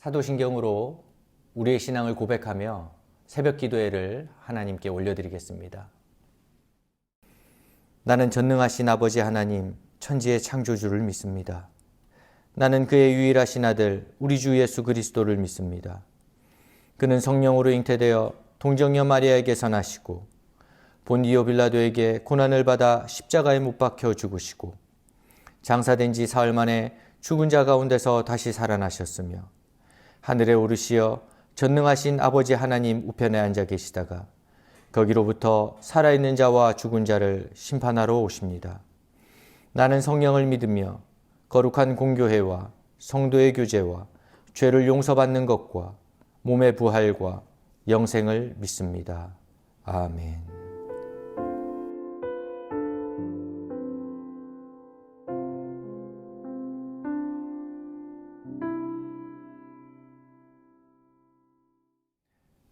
사도신경으로 우리의 신앙을 고백하며 새벽 기도회를 하나님께 올려드리겠습니다. 나는 전능하신 아버지 하나님, 천지의 창조주를 믿습니다. 나는 그의 유일하신 아들, 우리 주 예수 그리스도를 믿습니다. 그는 성령으로 잉태되어 동정녀 마리아에게서 나시고 본디오 빌라도에게 고난을 받아 십자가에 못 박혀 죽으시고 장사된 지 사흘 만에 죽은 자 가운데서 다시 살아나셨으며 하늘에 오르시어 전능하신 아버지 하나님 우편에 앉아 계시다가 거기로부터 살아있는 자와 죽은 자를 심판하러 오십니다. 나는 성령을 믿으며 거룩한 공교회와 성도의 교제와 죄를 용서받는 것과 몸의 부활과 영생을 믿습니다. 아멘.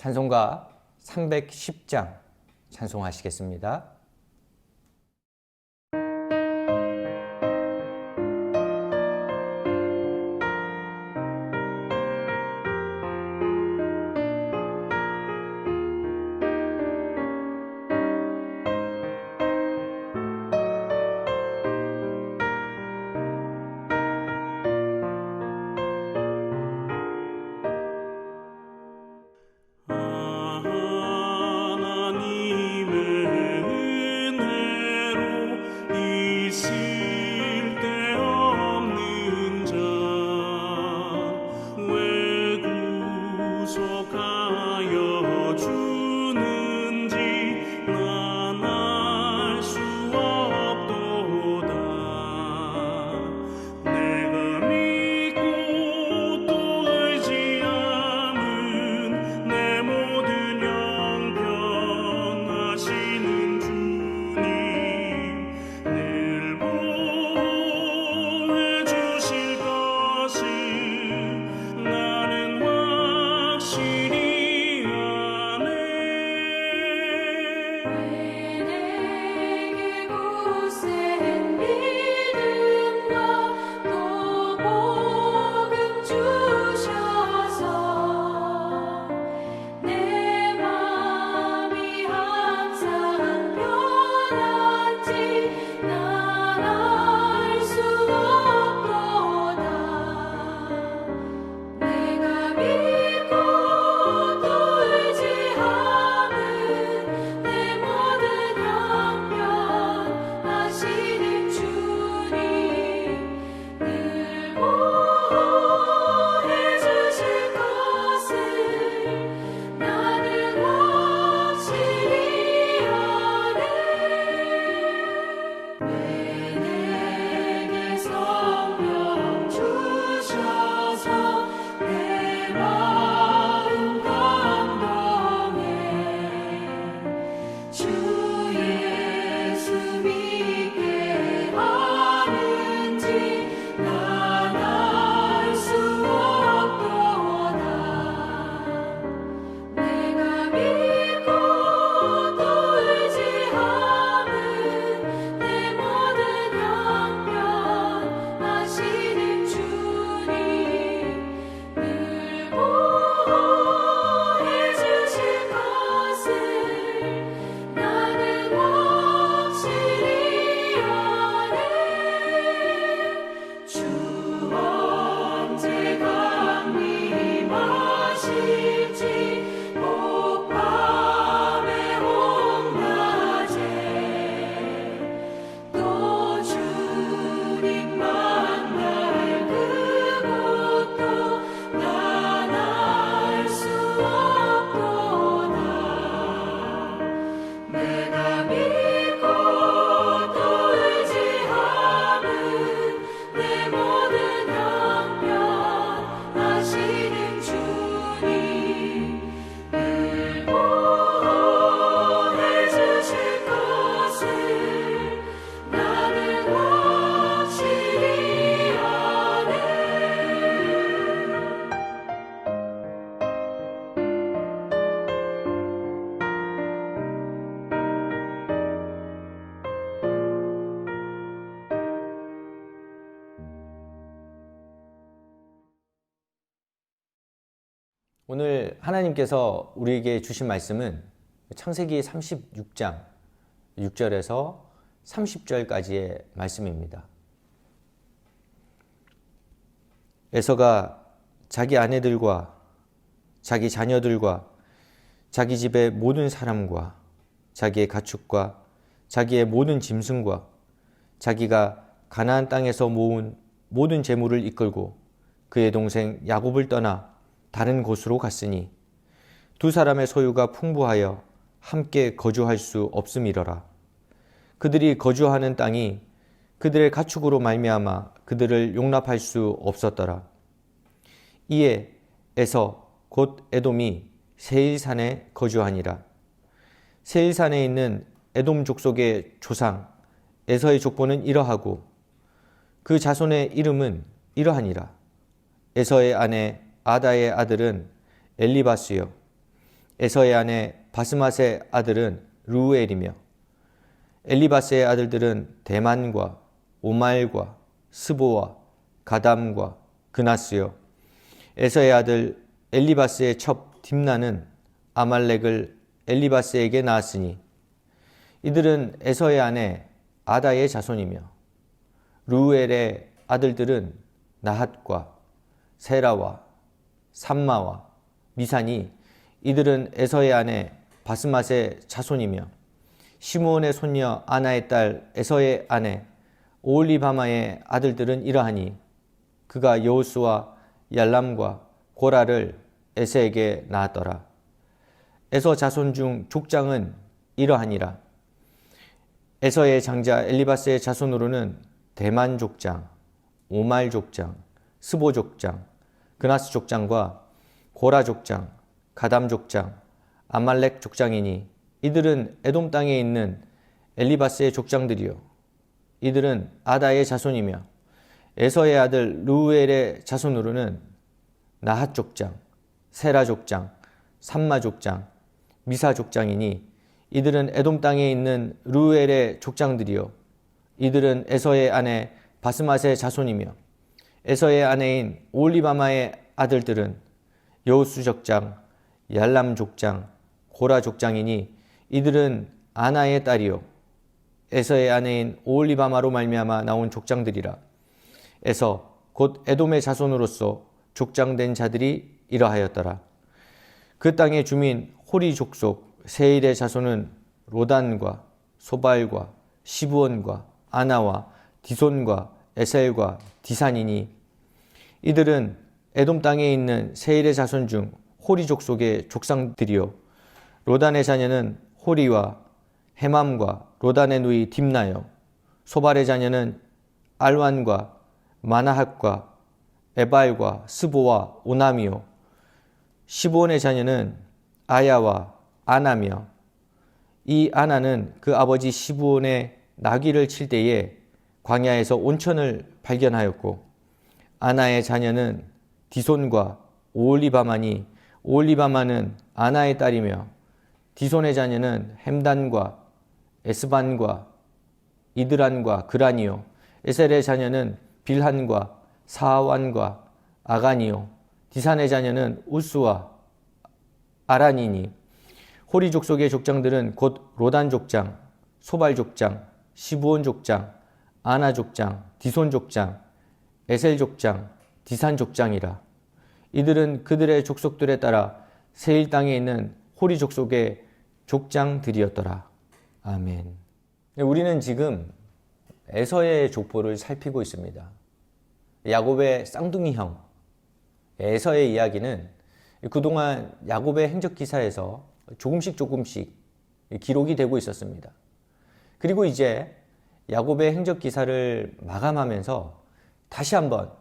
찬송가 310장 찬송하시겠습니다. 하나님의 오늘 하나님께서 우리에게 주신 말씀은 창세기 36장 6절에서 30절까지의 말씀입니다. 에서가 자기 아내들과 자기 자녀들과 자기 집의 모든 사람과 자기의 가축과 자기의 모든 짐승과 자기가 가나안 땅에서 모은 모든 재물을 이끌고 그의 동생 야곱을 떠나 다른 곳으로 갔으니 두 사람의 소유가 풍부하여 함께 거주할 수 없음이러라. 그들이 거주하는 땅이 그들의 가축으로 말미암아 그들을 용납할 수 없었더라. 이에 에서 곧 에돔이 세일산에 거주하니라. 세일산에 있는 에돔 족속의 조상 에서의 족보는 이러하고 그 자손의 이름은 이러하니라. 에서의 아내 아다의 아들은 엘리바스요 에서의 아내 바스맛의 아들은 루엘이며 엘리바스의 아들들은 대만과 오말과 스보와 가담과 그나스요 에서의 아들 엘리바스의 첩 딥나는 아말렉을 엘리바스에게 낳았으니 이들은 에서의 아내 아다의 자손이며 루엘의 아들들은 나핫과 세라와 삼마와 미산이 이들은 에서의 아내 바스맛의 자손이며 시므온의 손녀 아나의 딸 에서의 아내 오홀리바마의 아들들은 이러하니 그가 여호수와 얄람과 고라를 에서에게 낳았더라. 에서 자손 중 족장은 이러하니라. 에서의 장자 엘리바스의 자손으로는 대만 족장, 오말 족장, 스보 족장, 그나스 족장과 고라 족장, 가담 족장, 아말렉 족장이니 이들은 에돔 땅에 있는 엘리바스의 족장들이요 이들은 아다의 자손이며 에서의 아들 루엘의 자손으로는 나핫 족장, 세라 족장, 삼마 족장, 미사 족장이니 이들은 에돔 땅에 있는 루엘의 족장들이요 이들은 에서의 아내 바스맛의 자손이며 에서의 아내인 오홀리바마의 아들들은 여호수 족장, 얄람 족장, 고라 족장이니 이들은 아나의 딸이요 에서의 아내인 오홀리바마로 말미암아 나온 족장들이라. 에서 곧 에돔의 자손으로서 족장된 자들이 이러하였더라. 그 땅의 주민 호리 족속 세일의 자손은 로단과 소발과 시브온과 아나와 디손과 에셀과 디산이니 이들은 에돔 땅에 있는 세일의 자손 중 호리 족속의 족상들이요 로단의 자녀는 호리와 헤맘과 로단의 누이 딥나요 소발의 자녀는 알완과 마나핫과 에발과 스보와 오남이요 시브온의 자녀는 아야와 아나며 이 아나는 그 아버지 시브온의 나귀를 칠 때에 광야에서 온천을 발견하였고 아나의 자녀는 디손과 오홀리바마니 오홀리바마는 아나의 딸이며 디손의 자녀는 햄단과 에스반과 이드란과 그란이요 에셀의 자녀는 빌한과 사완과 아간이요 디산의 자녀는 우스와 아란이니 호리 족속의 족장들은 곧 로단 족장, 소발 족장, 시브온 족장, 아나 족장, 디손 족장, 에셀 족장, 디산 족장이라. 이들은 그들의 족속들에 따라 세일 땅에 있는 호리 족속의 족장들이었더라. 아멘. 우리는 지금 에서의 족보를 살피고 있습니다. 야곱의 쌍둥이 형 에서의 이야기는 그동안 야곱의 행적 기사에서 조금씩 기록이 되고 있었습니다. 그리고 이제 야곱의 행적 기사를 마감하면서 다시 한번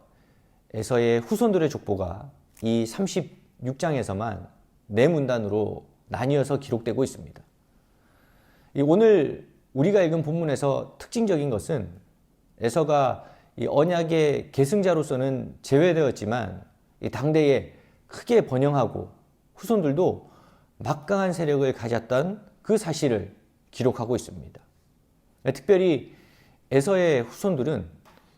에서의 후손들의 족보가 이 36장에서만 네 문단으로 나뉘어서 기록되고 있습니다. 오늘 우리가 읽은 본문에서 특징적인 것은 에서가 이 언약의 계승자로서는 제외되었지만 이 당대에 크게 번영하고 후손들도 막강한 세력을 가졌던 그 사실을 기록하고 있습니다. 특별히 에서의 후손들은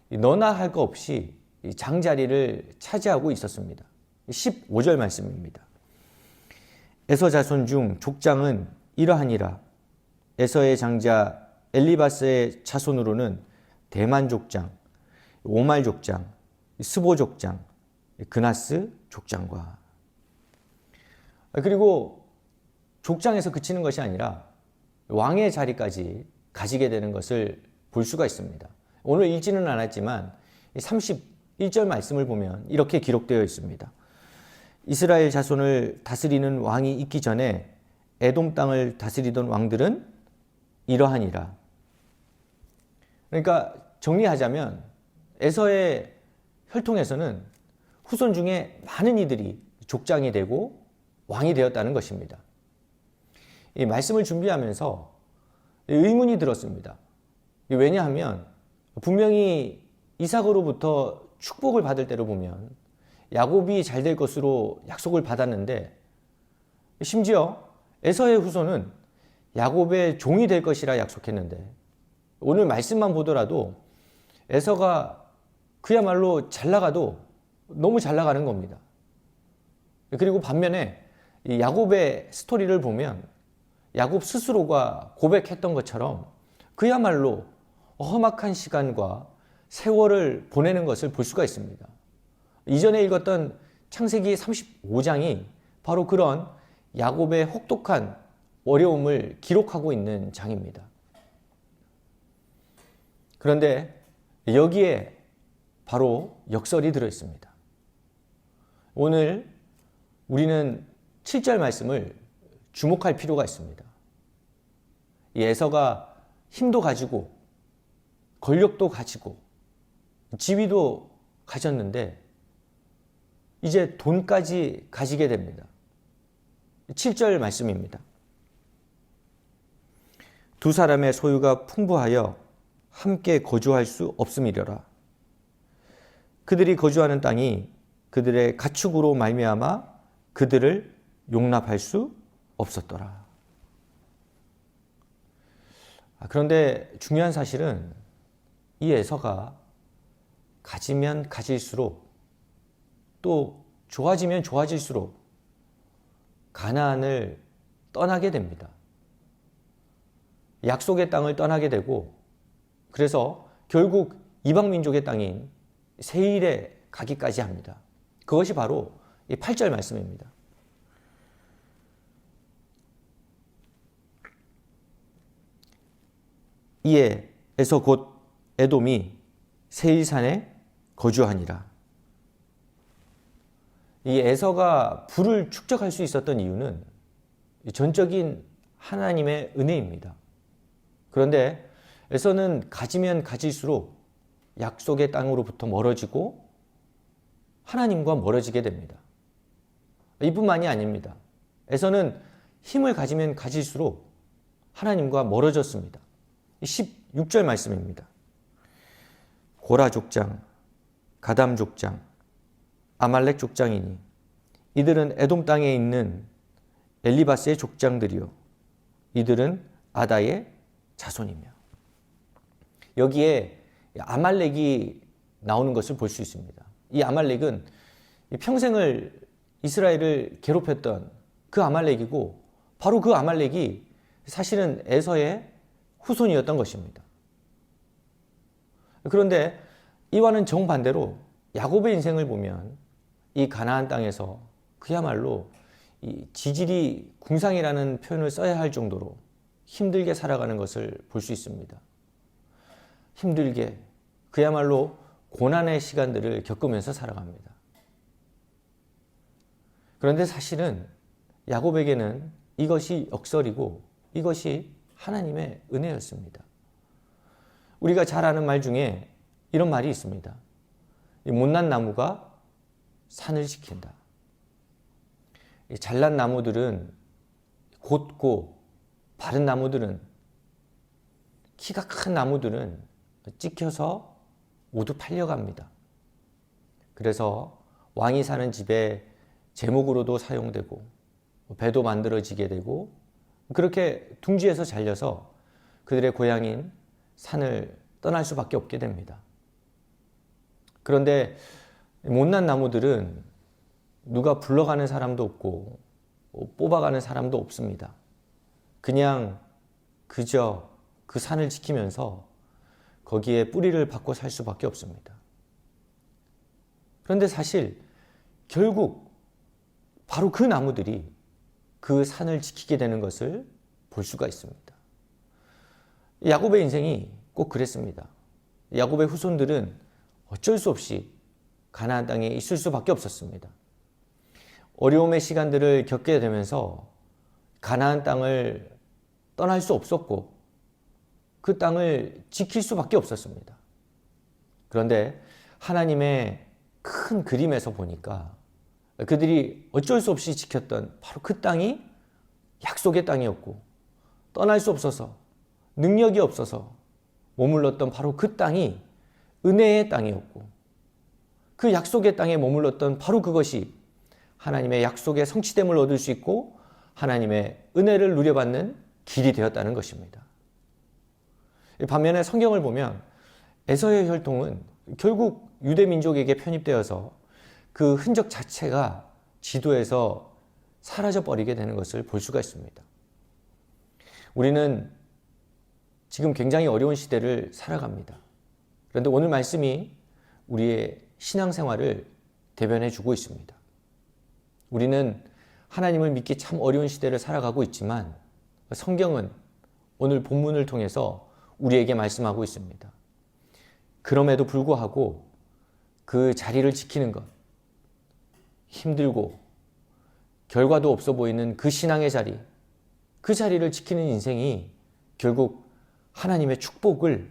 너나 할 거 없이 장자리를 차지하고 있었습니다. 15절 말씀입니다. 에서 자손 중 족장은 이러하니라. 에서의 장자 엘리바스의 자손으로는 대만 족장, 오말 족장, 스보 족장, 그나스 족장과, 그리고 족장에서 그치는 것이 아니라 왕의 자리까지 가지게 되는 것을 볼 수가 있습니다. 오늘 읽지는 않았지만 31절 말씀을 보면 이렇게 기록되어 있습니다. 이스라엘 자손을 다스리는 왕이 있기 전에 에돔 땅을 다스리던 왕들은 이러하니라. 그러니까 정리하자면 에서의 혈통에서는 후손 중에 많은 이들이 족장이 되고 왕이 되었다는 것입니다. 이 말씀을 준비하면서 의문이 들었습니다. 왜냐하면 분명히 이삭으로부터 축복을 받을 때로 보면 야곱이 잘 될 것으로 약속을 받았는데, 심지어 에서의 후손은 야곱의 종이 될 것이라 약속했는데, 오늘 말씀만 보더라도 에서가 그야말로 잘 나가도 너무 잘 나가는 겁니다. 그리고 반면에 이 야곱의 스토리를 보면 야곱 스스로가 고백했던 것처럼 그야말로 험악한 시간과 세월을 보내는 것을 볼 수가 있습니다. 이전에 읽었던 창세기 35장이 바로 그런 야곱의 혹독한 어려움을 기록하고 있는 장입니다. 그런데 여기에 바로 역설이 들어 있습니다. 오늘 우리는 7절 말씀을 주목할 필요가 있습니다. 이 에서가 힘도 가지고 권력도 가지고 지위도 가졌는데 이제 돈까지 가지게 됩니다. 7절 말씀입니다. 두 사람의 소유가 풍부하여 함께 거주할 수 없음이려라. 그들이 거주하는 땅이 그들의 가축으로 말미암아 그들을 용납할 수 없었더라. 그런데 중요한 사실은 이 에서가 가지면 가질수록, 또 좋아지면 좋아질수록 가나안을 떠나게 됩니다. 약속의 땅을 떠나게 되고, 그래서 결국 이방 민족의 땅인 세일에 가기까지 합니다. 그것이 바로 이 8절 말씀입니다. 이에 에서 곧 에돔이 세일산에 거주하니라. 이 에서가 부를 축적할 수 있었던 이유는 전적인 하나님의 은혜입니다. 그런데 에서는 가지면 가질수록 약속의 땅으로부터 멀어지고 하나님과 멀어지게 됩니다. 이뿐만이 아닙니다. 에서는 힘을 가지면 가질수록 하나님과 멀어졌습니다. 16절 말씀입니다. 고라 족장, 가담 족장, 아말렉 족장이니 이들은 에돔 땅에 있는 엘리바스의 족장들이요 이들은 아다의 자손이며. 여기에 아말렉이 나오는 것을 볼 수 있습니다. 이 아말렉은 평생을 이스라엘을 괴롭혔던 그 아말렉이고, 바로 그 아말렉이 사실은 에서의 후손이었던 것입니다. 그런데 이와는 정반대로 야곱의 인생을 보면 이 가나안 땅에서 그야말로 이 지질이 궁상이라는 표현을 써야 할 정도로 힘들게 살아가는 것을 볼 수 있습니다. 힘들게, 그야말로 고난의 시간들을 겪으면서 살아갑니다. 그런데 사실은 야곱에게는 이것이 역설이고 이것이 하나님의 은혜였습니다. 우리가 잘 아는 말 중에 이런 말이 있습니다. 못난 나무가 산을 지킨다. 잘난 나무들은 곧고, 바른 나무들은, 키가 큰 나무들은 찍혀서 모두 팔려갑니다. 그래서 왕이 사는 집에 제목으로도 사용되고 배도 만들어지게 되고, 그렇게 둥지에서 잘려서 그들의 고향인 산을 떠날 수밖에 없게 됩니다. 그런데 못난 나무들은 누가 불러가는 사람도 없고 뽑아가는 사람도 없습니다. 그냥 그저 그 산을 지키면서 거기에 뿌리를 박고 살 수밖에 없습니다. 그런데 사실 결국 바로 그 나무들이 그 산을 지키게 되는 것을 볼 수가 있습니다. 야곱의 인생이 꼭 그랬습니다. 야곱의 후손들은 어쩔 수 없이 가나안 땅에 있을 수밖에 없었습니다. 어려움의 시간들을 겪게 되면서 가나안 땅을 떠날 수 없었고 그 땅을 지킬 수밖에 없었습니다. 그런데 하나님의 큰 그림에서 보니까 그들이 어쩔 수 없이 지켰던 바로 그 땅이 약속의 땅이었고 떠날 수 없어서 능력이 없어서 머물렀던 바로 그 땅이 은혜의 땅이었고 그 약속의 땅에 머물렀던 바로 그것이 하나님의 약속의 성취됨을 얻을 수 있고 하나님의 은혜를 누려받는 길이 되었다는 것입니다. 반면에 성경을 보면 에서의 혈통은 결국 유대 민족에게 편입되어서 그 흔적 자체가 지도에서 사라져버리게 되는 것을 볼 수가 있습니다. 우리는 지금 굉장히 어려운 시대를 살아갑니다. 그런데 오늘 말씀이 우리의 신앙생활을 대변해 주고 있습니다. 우리는 하나님을 믿기 참 어려운 시대를 살아가고 있지만 성경은 오늘 본문을 통해서 우리에게 말씀하고 있습니다. 그럼에도 불구하고 그 자리를 지키는 것, 힘들고 결과도 없어 보이는 그 신앙의 자리, 그 자리를 지키는 인생이 결국 하나님의 축복을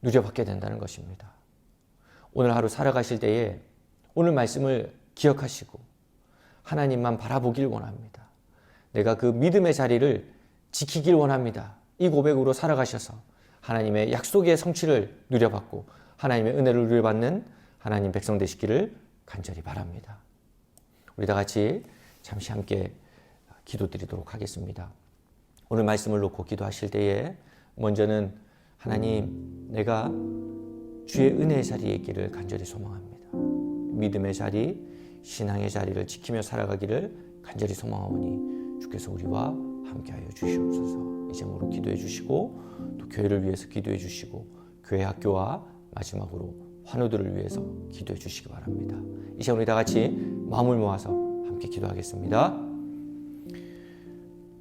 누려받게 된다는 것입니다. 오늘 하루 살아가실 때에 오늘 말씀을 기억하시고 하나님만 바라보길 원합니다. 내가 그 믿음의 자리를 지키길 원합니다. 이 고백으로 살아가셔서 하나님의 약속의 성취를 누려받고 하나님의 은혜를 누려받는 하나님 백성 되시기를 간절히 바랍니다. 우리 다 같이 잠시 함께 기도드리도록 하겠습니다. 오늘 말씀을 놓고 기도하실 때에 먼저는 하나님, 내가 주의 은혜의 자리에 있기를 간절히 소망합니다. 믿음의 자리, 신앙의 자리를 지키며 살아가기를 간절히 소망하오니 주께서 우리와 함께하여 주시옵소서. 이제 모두 기도해 주시고 또 교회를 위해서 기도해 주시고 교회 학교와 마지막으로 환우들을 위해서 기도해 주시기 바랍니다. 이제 우리 다 같이 마음을 모아서 함께 기도하겠습니다.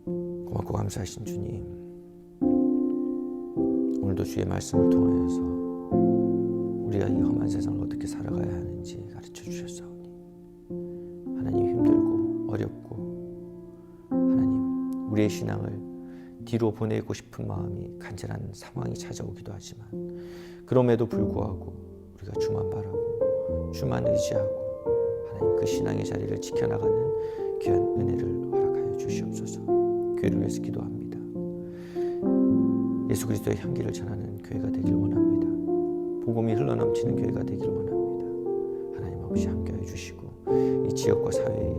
고맙고 감사하신 주님, 오늘도 주의 말씀을 통하여서 우리가 이 험한 세상을 어떻게 살아가야 하는지 가르쳐 주셨사오니 하나님, 힘들고 어렵고 하나님, 우리의 신앙을 뒤로 보내고 싶은 마음이 간절한 상황이 찾아오기도 하지만 그럼에도 불구하고 우리가 주만 바라고 주만 의지하고 하나님 그 신앙의 자리를 지켜나가는 귀한 은혜를 허락하여 주시옵소서. 교회를 위해서 기도합니다. 예수 그리스도의 향기를 전하는 교회가 되길 원합니다. 복음이 흘러넘치는 교회가 되길 원합니다. 하나님 아버지 함께하여 주시고 이 지역과 사회에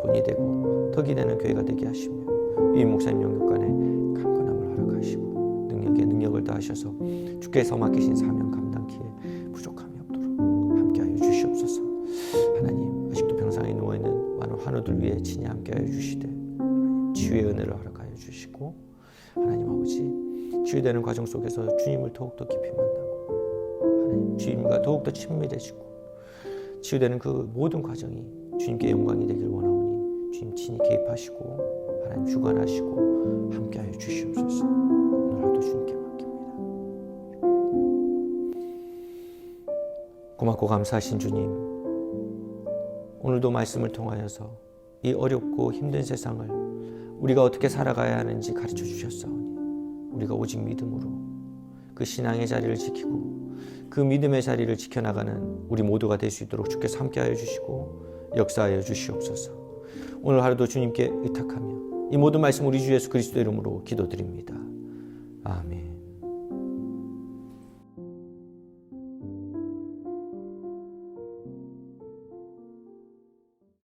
본이 되고 덕이 되는 교회가 되게 하시며 이 목사님 영육간에 강건함을 허락하시고 능력에 능력을 다하셔서 주께서 맡기신 사명 감당키에 부족함이 없도록 함께하여 주시옵소서. 하나님, 아직도 병상에 누워있는 많은 환우들 위해 친히 함께하여 주시되 치유의 은혜를 허락하여 주시고 하나님 아버지, 치유되는 과정 속에서 주님을 더욱더 깊이 만나고 하나님 주님과 더욱더 친밀해지고 치유되는 그 모든 과정이 주님께 영광이 되길 원하오니 주님 친히 개입하시고 하나님 주관하시고 함께하여 주시옵소서. 오늘 하루도 주님께 맡깁니다. 고맙고 감사하신 주님, 오늘도 말씀을 통하여서 이 어렵고 힘든 세상을 우리가 어떻게 살아가야 하는지 가르쳐 주셨사오니 우리가 오직 믿음으로 그 신앙의 자리를 지키고 그 믿음의 자리를 지켜나가는 우리 모두가 될 수 있도록 주께서 함께하여 주시고 역사하여 주시옵소서. 오늘 하루도 주님께 의탁하며 이 모든 말씀 우리 주 예수 그리스도 이름으로 기도드립니다. 아멘.